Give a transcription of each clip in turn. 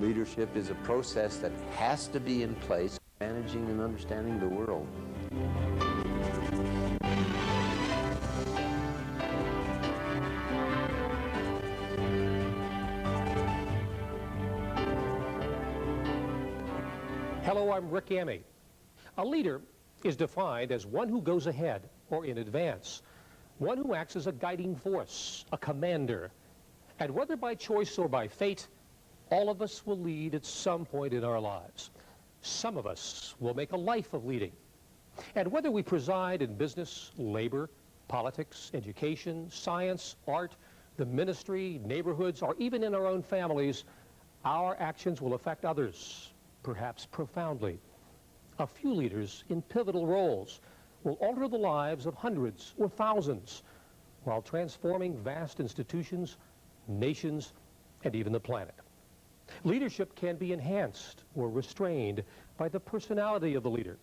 Leadership is a process that has to be in place, managing and understanding the world. Hello, I'm Rick Amy. A leader is defined as one who goes ahead or in advance, one who acts as a guiding force, a commander. And whether by choice or by fate, all of us will lead at some point in our lives. Some of us will make a life of leading. And whether we preside in business, labor, politics, education, science, art, the ministry, neighborhoods, or even in our own families, our actions will affect others, perhaps profoundly. A few leaders in pivotal roles will alter the lives of hundreds or thousands while transforming vast institutions, nations, and even the planet. Leadership can be enhanced or restrained by the personality of the leader.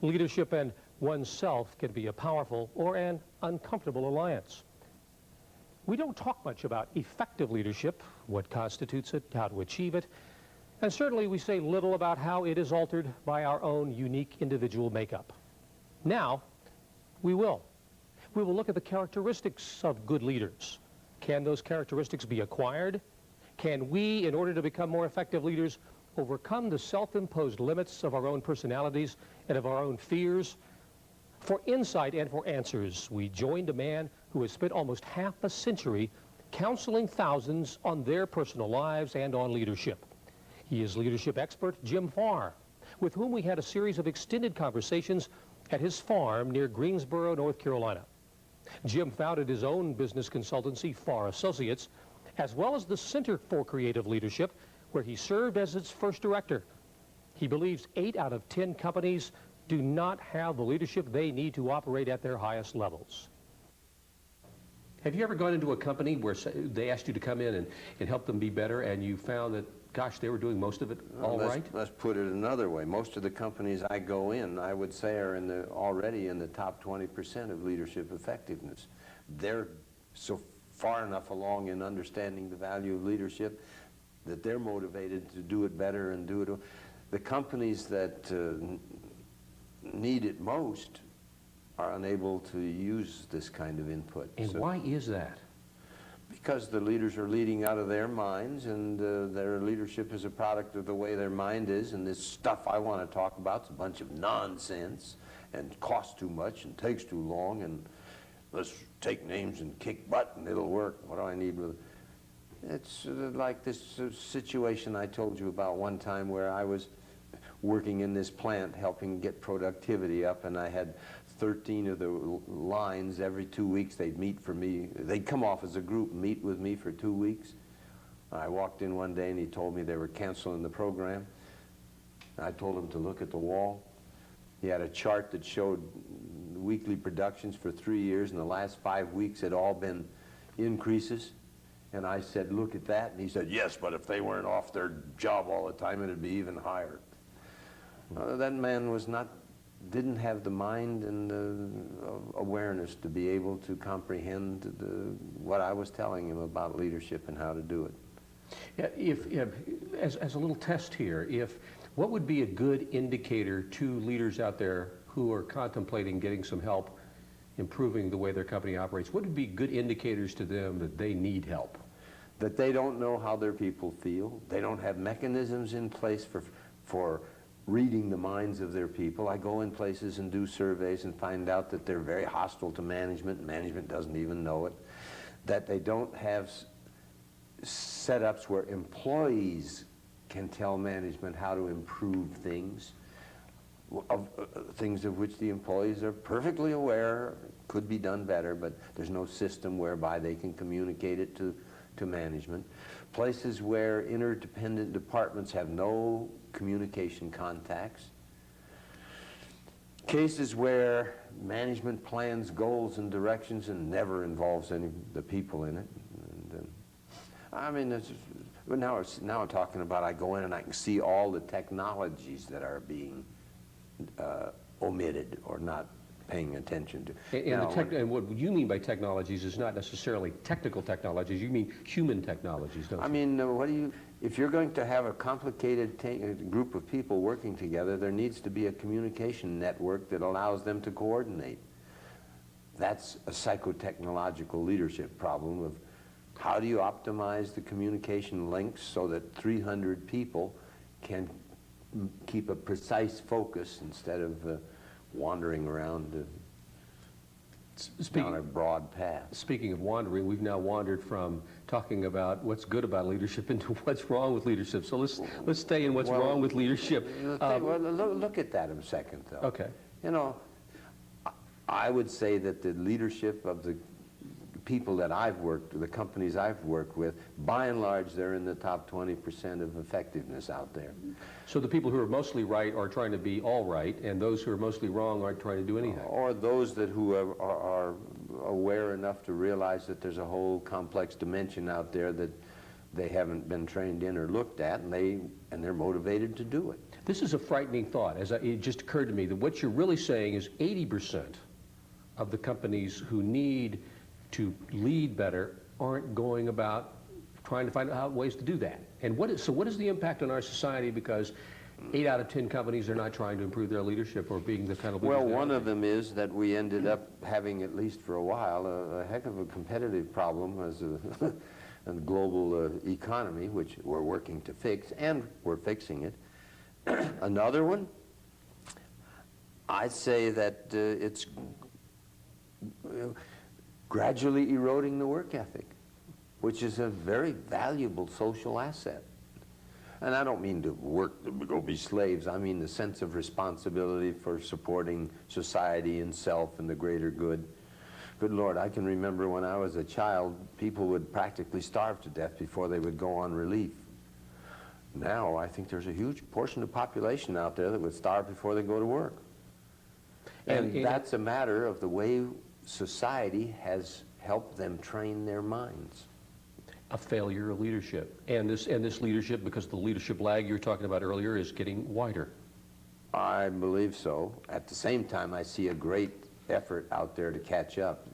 Leadership and oneself can be a powerful or an uncomfortable alliance. We don't talk much about effective leadership, what constitutes it, how to achieve it, and certainly we say little about how it is altered by our own unique individual makeup. Now, we will. We will look at the characteristics of good leaders. Can those characteristics be acquired? Can we, in order to become more effective leaders, overcome the self-imposed limits of our own personalities and of our own fears? For insight and for answers, we joined a man who has spent almost half a century counseling thousands on their personal lives and on leadership. He is leadership expert Jim Farr, with whom we had a series of extended conversations at his farm near Greensboro, North Carolina. Jim founded his own business consultancy, Farr Associates, as well as the Center for Creative Leadership, where he served as its first director. He believes 8 out of 10 companies do not have the leadership they need to operate at their highest levels. Have you ever gone into a company where they asked you to come in and help them be better, and you found that, gosh, they were doing most of it right? Let's put it another way. Most of the companies I go in, I would say, are already in the top 20% of leadership effectiveness. They're so far enough along in understanding the value of leadership that they're motivated to do it better and do it. The companies that need it most are unable to use this kind of input. And why is that? Because the leaders are leading out of their minds, and their leadership is a product of the way their mind is, and this stuff I want to talk about is a bunch of nonsense and costs too much and takes too long, and let's take names and kick butt and it'll work. What do I need with it? It's like this situation I told you about one time where I was working in this plant helping get productivity up, and I had 13 of the lines every 2 weeks. They'd meet for me. They'd come off as a group and meet with me for 2 weeks. I walked in one day and he told me they were canceling the program. I told him to look at the wall. He had a chart that showed weekly productions for 3 years, and the last 5 weeks had all been increases. And I said, look at that. And he said, yes, but if they weren't off their job all the time, it'd be even higher. That man didn't have the mind and the awareness to be able to comprehend what I was telling him about leadership and how to do it. Yeah, as a little test here, what would be a good indicator to leaders out there who are contemplating getting some help improving the way their company operates? What would be good indicators to them that they need help? That they don't know how their people feel. They don't have mechanisms in place for reading the minds of their people. I go in places and do surveys and find out that they're very hostile to management. Management doesn't even know it. That they don't have setups where employees can tell management how to improve things, things of which the employees are perfectly aware could be done better, but there's no system whereby they can communicate it to management. Places where interdependent departments have no communication contacts. Cases where management plans goals and directions and never involves any of the people in it. And, I mean, now I'm talking about I go in and I can see all the technologies that are being omitted or not paying attention to. And what you mean by technologies is not necessarily technical technologies. You mean human technologies, don't you? I mean, if you're going to have a complicated group of people working together, there needs to be a communication network that allows them to coordinate. That's a psychotechnological leadership problem of how do you optimize the communication links so that 300 people can keep a precise focus instead of wandering around down a broad path. Speaking of wandering, we've now wandered from talking about what's good about leadership into what's wrong with leadership. So let's stay in what's wrong with leadership. Look at that a second, though. Okay. You know, I would say that the leadership of the people that I've worked, the companies I've worked with, by and large, they're in the top 20% of effectiveness out there. So the people who are mostly right are trying to be all right, and those who are mostly wrong aren't trying to do anything. Or those who are aware enough to realize that there's a whole complex dimension out there that they haven't been trained in or looked at, and they're motivated to do it. This is a frightening thought. It just occurred to me that what you're really saying is 80% of the companies who need to lead better aren't going about trying to find out ways to do that. And what is the impact on our society? Because 8 out of 10 companies are not trying to improve their leadership or being the kind of leaders. Well, one of them is that we ended up having, at least for a while, a heck of a competitive problem as a global economy, which we're working to fix, and we're fixing it. Another one, I'd say that it's gradually eroding the work ethic, which is a very valuable social asset. And I don't mean to work to go be slaves. I mean the sense of responsibility for supporting society and self and the greater good. Good Lord, I can remember when I was a child, people would practically starve to death before they would go on relief. Now, I think there's a huge portion of the population out there that would starve before they go to work. And that's a matter of the way society has helped them train their minds. A failure of leadership. And this leadership, because the leadership lag you were talking about earlier, is getting wider. I believe so. At the same time, I see a great effort out there to catch up.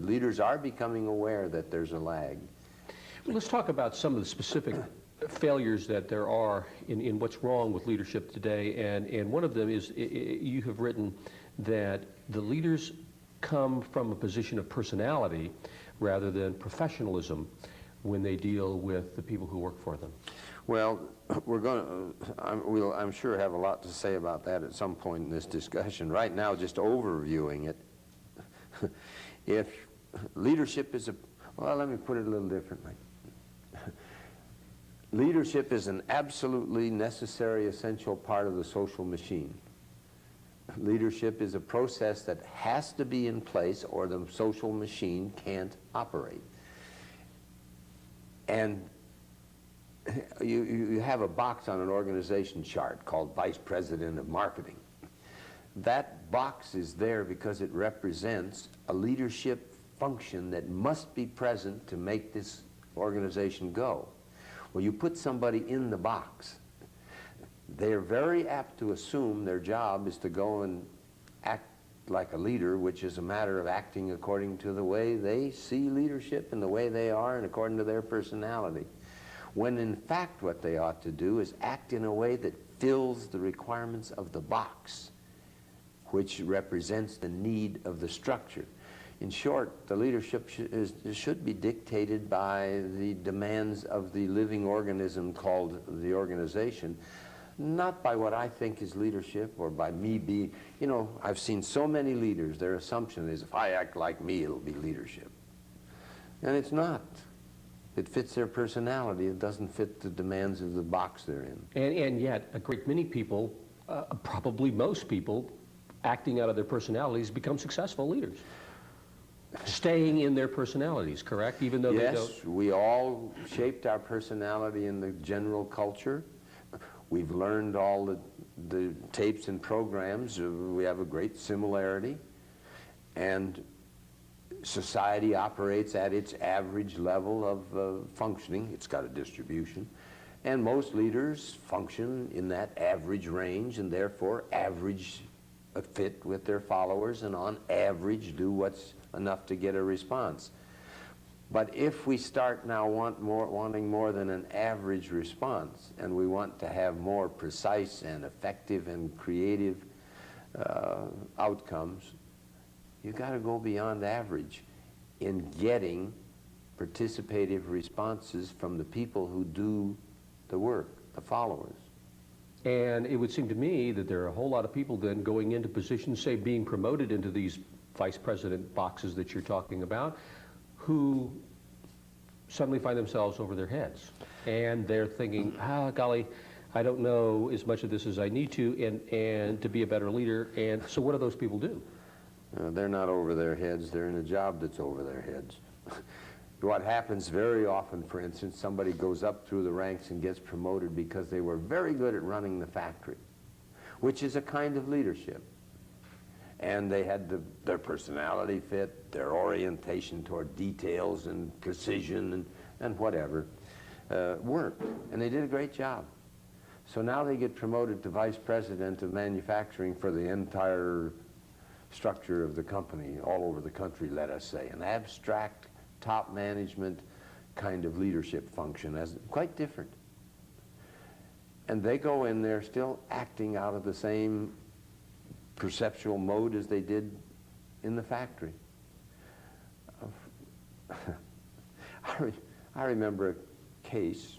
Leaders are becoming aware that there's a lag. Well, let's talk about some of the specific failures that there are in what's wrong with leadership today. And one of them is, you have written that the leaders come from a position of personality rather than professionalism when they deal with the people who work for them. Well, we'll, I'm sure, have a lot to say about that at some point in this discussion. Right now, just overviewing it, if leadership is well, let me put it a little differently. Leadership is an absolutely necessary, essential part of the social machine. Leadership is a process that has to be in place or the social machine can't operate. And you have a box on an organization chart called Vice President of Marketing. That box is there because it represents a leadership function that must be present to make this organization go. Well, you put somebody in the box, they're very apt to assume their job is to go and act like a leader, which is a matter of acting according to the way they see leadership and the way they are and according to their personality. When in fact what they ought to do is act in a way that fills the requirements of the box, which represents the need of the structure. In short, the leadership should be dictated by the demands of the living organism called the organization, not by what I think is leadership or by me being, you know, I've seen so many leaders, their assumption is if I act like me, it'll be leadership. And it's not. It fits their personality. It doesn't fit the demands of the box they're in. And yet, a great many people, probably most people, acting out of their personalities become successful leaders. Staying in their personalities, correct? Even though they don't. Yes, we all shaped our personality in the general culture. We've learned all the tapes and programs. We have a great similarity. And society operates at its average level of functioning. It's got a distribution. And most leaders function in that average range and therefore average fit with their followers and on average do what's enough to get a response. But if we start now wanting more than an average response, and we want to have more precise and effective and creative outcomes, you've got to go beyond average in getting participative responses from the people who do the work, the followers. And it would seem to me that there are a whole lot of people then going into positions, say being promoted into these vice president boxes that you're talking about, who suddenly find themselves over their heads. And they're thinking, golly, I don't know as much of this as I need to, and to be a better leader. And so what do those people do? They're not over their heads, they're in a job that's over their heads. What happens very often, for instance, somebody goes up through the ranks and gets promoted because they were very good at running the factory, which is a kind of leadership. And they had their personality fit, their orientation toward details and precision and whatever worked. And they did a great job. So now they get promoted to vice president of manufacturing for the entire structure of the company all over the country, let us say. An abstract top management kind of leadership function, as quite different. And they go in there still acting out of the same perceptual mode as they did in the factory. I remember a case.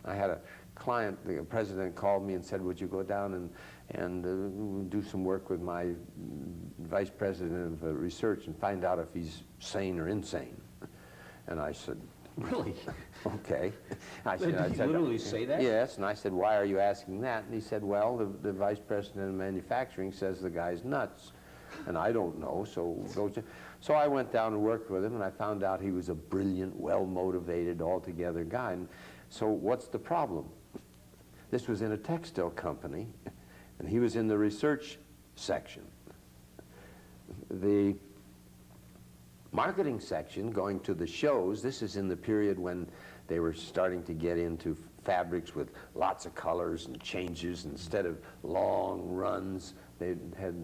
I had a client, the president called me and said, would you go down and do some work with my vice president of research and find out if he's sane or insane? And I said, Really? okay. Did he literally say that? Yes, and I said, why are you asking that? And he said, well, the vice president of manufacturing says the guy's nuts. And I don't know, so I went down and worked with him, and I found out he was a brilliant, well-motivated, altogether guy. And so what's the problem? This was in a textile company, and he was in the research section. The marketing section, going to the shows, this is in the period when they were starting to get into fabrics with lots of colors and changes. Instead of long runs, they had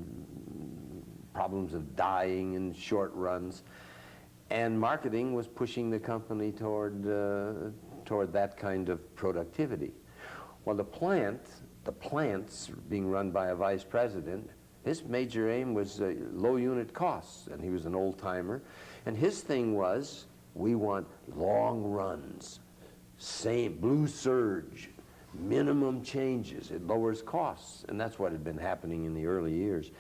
problems of dyeing in short runs. And marketing was pushing the company toward that kind of productivity. Well, the plants being run by a vice president, his major aim was low unit costs, and he was an old-timer. And his thing was, we want long runs, same blue surge, minimum changes. It lowers costs, and that's what had been happening in the early years.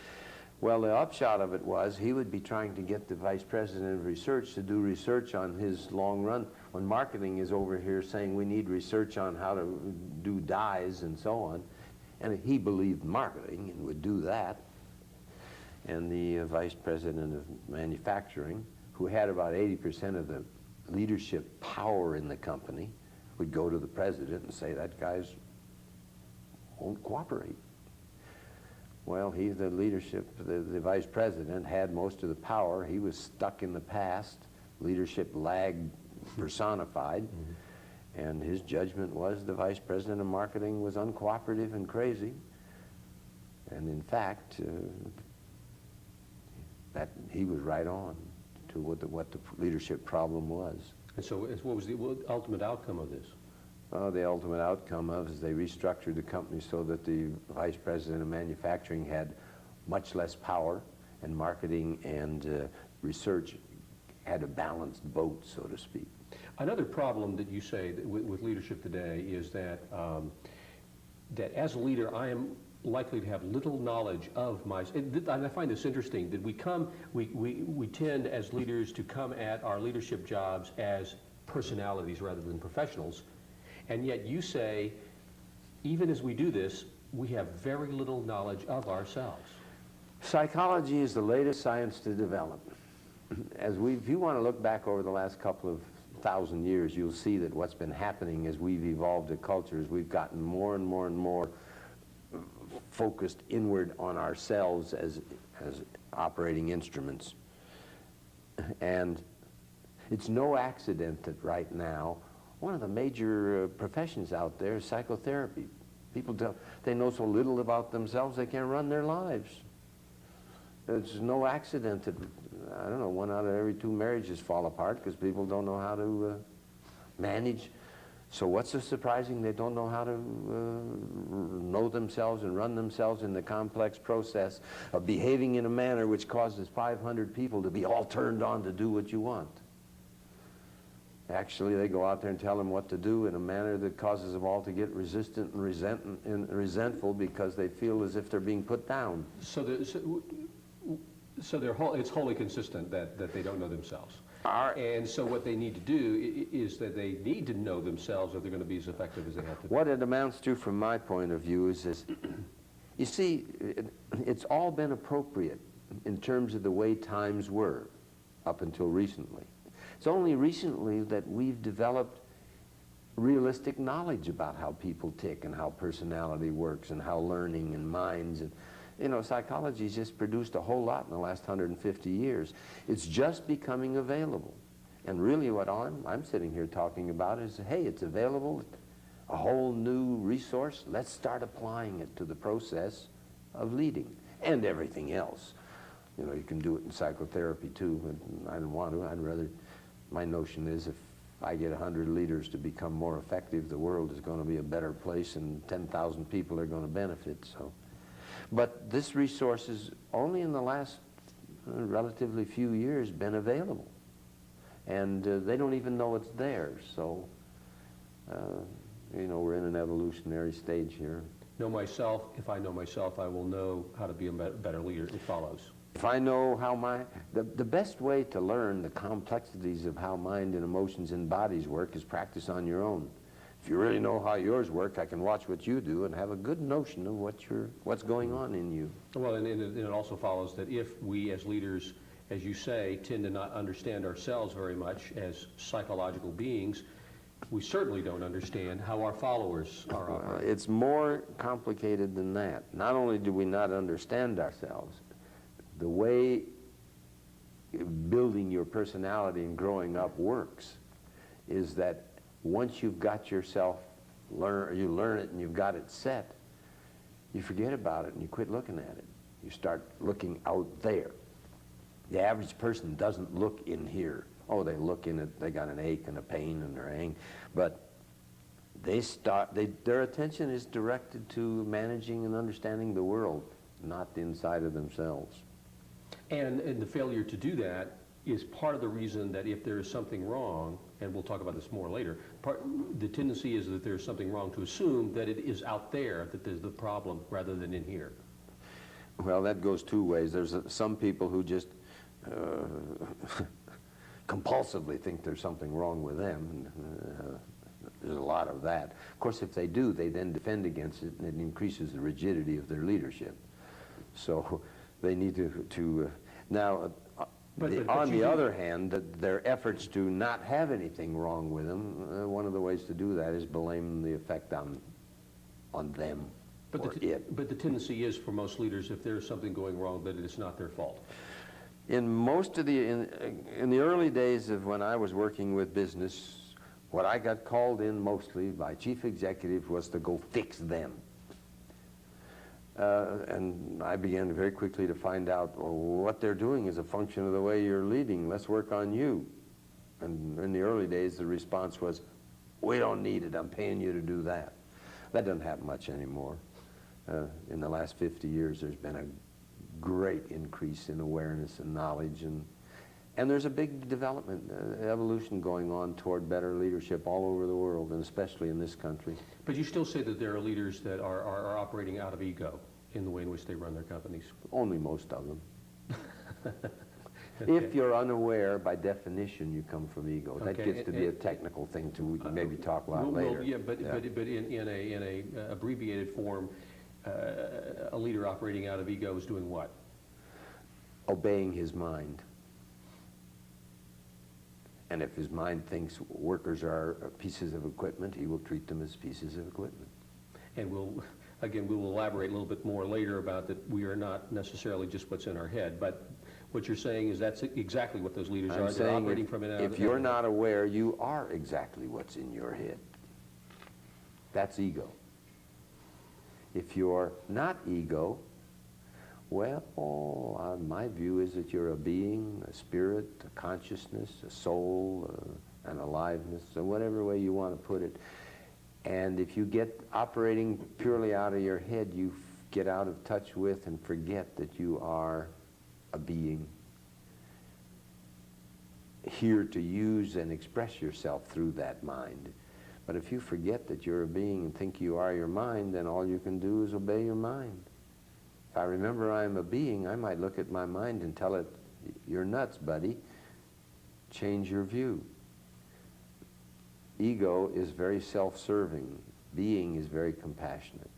Well, the upshot of it was he would be trying to get the vice president of research to do research on his long run, when marketing is over here saying we need research on how to do dyes and so on. And he believed marketing and would do that. And the vice president of manufacturing, who had about 80% of the leadership power in the company, would go to the president and say, that guy's won't cooperate. Well, he's the leadership, the vice president had most of the power. He was stuck in the past, leadership lag personified. And his judgment was the vice president of marketing was uncooperative and crazy. And in fact, that he was right on to what the leadership problem was. And so what was the ultimate outcome of this? The ultimate outcome of is they restructured the company so that the vice president of manufacturing had much less power, and marketing and research had a balanced boat, so to speak. Another problem that you say that with leadership today is that that as a leader, I am likely to have little knowledge of and I find this interesting, that we tend as leaders to come at our leadership jobs as personalities rather than professionals. And yet you say, even as we do this, we have very little knowledge of ourselves. Psychology is the latest science to develop. If you want to look back over the last couple of 1,000 years, you'll see that what's been happening as we've evolved a culture is we've gotten more and more and more focused inward on ourselves as operating instruments. And it's no accident that right now, one of the major professions out there is psychotherapy. People they know so little about themselves they can't run their lives. it's no accident that, I don't know, 1 out of every 2 marriages fall apart because people don't know how to manage. So what's so surprising? They don't know how to know themselves and run themselves in the complex process of behaving in a manner which causes 500 people to be all turned on to do what you want. Actually, they go out there and tell them what to do in a manner that causes them all to get resistant and resentful because they feel as if they're being put down. So it's wholly consistent that they don't know themselves. And so what they need to do is that they need to know themselves if they're going to be as effective as they have to be. What it amounts to from my point of view is this. You see, it's all been appropriate in terms of the way times were up until recently. It's only recently that we've developed realistic knowledge about how people tick and how personality works and how learning and minds and, you know, psychology's just produced a whole lot in the last 150 years. It's just becoming available. And really what I'm sitting here talking about is, hey, it's available, a whole new resource. Let's start applying it to the process of leading and everything else. You know, you can do it in psychotherapy too, but I don't want to. I'd rather, my notion is if I get 100 leaders to become more effective, the world is going to be a better place and 10,000 people are going to benefit. So. But this resource has only in the last relatively few years been available. And they don't even know it's there. So, you know, we're in an evolutionary stage here. Know myself. If I know myself, I will know how to be a better leader. It follows. If I know how the best way to learn the complexities of how mind and emotions and bodies work is practice on your own. If you really know how yours work, I can watch what you do and have a good notion of what's going on in you. Well, and it also follows that if we as leaders, as you say, tend to not understand ourselves very much as psychological beings, we certainly don't understand how our followers are operating. It's more complicated than that. Not only do we not understand ourselves, the way building your personality and growing up works is that once you've got yourself, you learn it and you've got it set, you forget about it and you quit looking at it. You start looking out there. The average person doesn't look in here. Oh, they look in it, they got an ache and a pain and they're angry. But their attention is directed to managing and understanding the world, not the inside of themselves. And the failure to do that is part of the reason that if there is something wrong, and we'll talk about this more later, the tendency is that there's something wrong to assume that it is out there that there's the problem rather than in here. Well, that goes 2 ways. There's some people who just compulsively think there's something wrong with them. And, there's a lot of that. Of course, if they do, they then defend against it, and it increases the rigidity of their leadership. So they need to now, on the other hand, their efforts to not have anything wrong with them, one of the ways to do that is blame the effect on them or it. But the tendency is for most leaders, if there's something going wrong, that it's not their fault. In most of in the early days of when I was working with business, what I got called in mostly by chief executives was to go fix them. And I began very quickly to find out, well, what they're doing is a function of the way you're leading. Let's work on you. And in the early days, the response was, we don't need it. I'm paying you to do that. That doesn't happen much anymore. In the last 50 years, there's been a great increase in awareness and knowledge. And there's a big development, evolution going on toward better leadership all over the world, and especially in this country. But you still say that there are leaders that are operating out of ego in the way in which they run their companies. Only most of them. Okay. If you're unaware, by definition, you come from ego. That gets to be a technical thing too. We can maybe talk about later. Yeah, but in a abbreviated form, a leader operating out of ego is doing what? Obeying his mind. And if his mind thinks workers are pieces of equipment, he will treat them as pieces of equipment. And we will elaborate a little bit more later about that we are not necessarily just what's in our head, but what you're saying is that's exactly what those leaders are. They're operating from it. If you're not aware, you are exactly what's in your head. That's ego. If you're not ego, Well, my view is that you're a being, a spirit, a consciousness, a soul, an aliveness, so whatever way you want to put it. And if you get operating purely out of your head, you get out of touch with and forget that you are a being here to use and express yourself through that mind. But if you forget that you're a being and think you are your mind, then all you can do is obey your mind. If I remember I'm a being, I might look at my mind and tell it, "You're nuts, buddy. Change your view." Ego is very self-serving. Being is very compassionate.